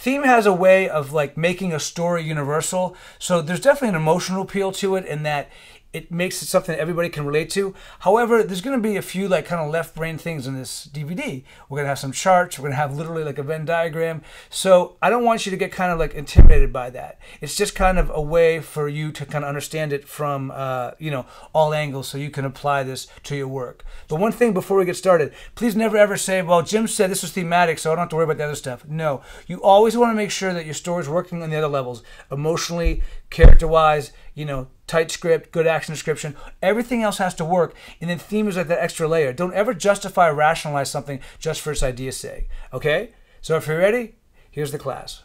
theme has a way of like making a story universal. So there's definitely an emotional appeal to it in that it makes it something that everybody can relate to. However, there's going to be a few like kind of left brain things in this DVD. We're going to have some charts. We're going to have literally like a Venn diagram. So I don't want you to get kind of like intimidated by that. It's just kind of a way for you to kind of understand it from, you know, all angles so you can apply this to your work. The one thing before we get started, please never ever say, well, Jim said this was thematic, so I don't have to worry about the other stuff. No, you always want to make sure that your story is working on the other levels, emotionally, character-wise, you know, tight script, good action description. Everything else has to work, and then theme is like that extra layer. Don't ever justify or rationalize something just for its idea's sake, okay? So if you're ready, here's the class.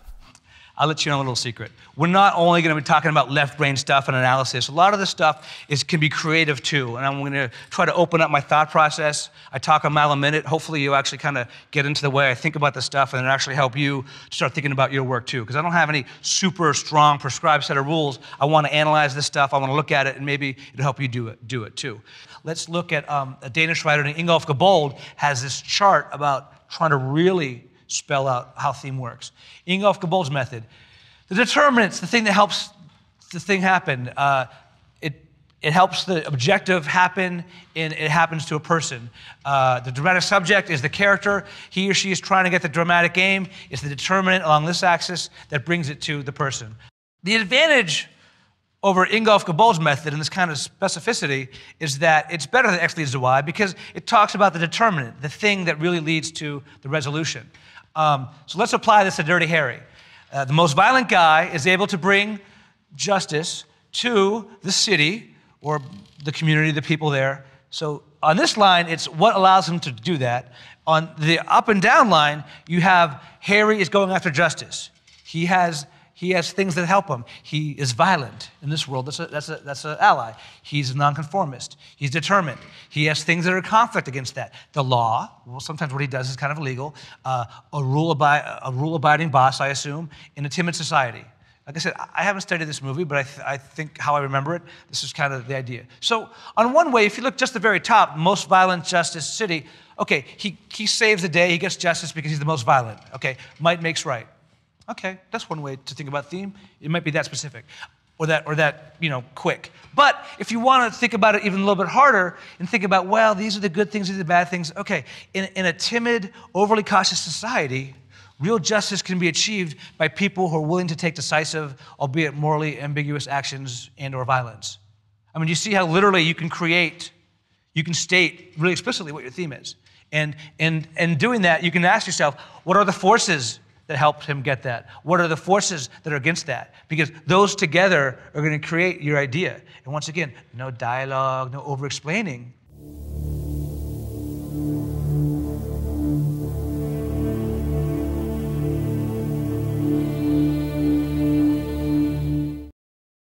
I'll let you know a little secret. We're not only going to be talking about left brain stuff and analysis. A lot of the stuff can be creative too, and I'm going to try to open up my thought process. I talk a mile a minute. Hopefully you actually kind of get into the way I think about the stuff and it actually help you start thinking about your work too, because I don't have any super strong prescribed set of rules. I want to analyze this stuff. I want to look at it, and maybe it'll help you do it too. Let's look at a Danish writer named Ingolf Gabold has this chart about trying to really spell out how theme works. Ingolf Gabold's method. The determinants, the thing that helps the thing happen, it helps the objective happen, and it happens to a person. The dramatic subject is the character. He or she is trying to get the dramatic aim. It's the determinant along this axis that brings it to the person. The advantage over Ingolf Gabold's method and this kind of specificity is that it's better than X leads to Y because it talks about the determinant, the thing that really leads to the resolution. So let's apply this to Dirty Harry. The most violent guy is able to bring justice to the city or the community, the people there. So on this line, it's what allows him to do that. On the up and down line, you have Harry is going after justice. He has things that help him. He is violent in this world. That's an ally. He's a nonconformist. He's determined. He has things that are in conflict against that. The law. Well, sometimes what he does is kind of illegal. A rule-abiding boss, I assume, in a timid society. Like I said, I haven't studied this movie, but I think how I remember it, this is kind of the idea. So on one way, if you look just at the very top, most violent justice city, okay, he saves the day. He gets justice because he's the most violent. Okay, might makes right. Okay, that's one way to think about theme. It might be that specific, or that you know, quick. But if you want to think about it even a little bit harder and think about, well, these are the good things, these are the bad things. Okay, in a timid, overly cautious society, real justice can be achieved by people who are willing to take decisive, albeit morally ambiguous actions and/or violence. I mean, you see how literally you can state really explicitly what your theme is, and doing that, you can ask yourself, what are the forces that helped him get that? What are the forces that are against that? Because those together are going to create your idea. And once again, no dialogue, no over-explaining.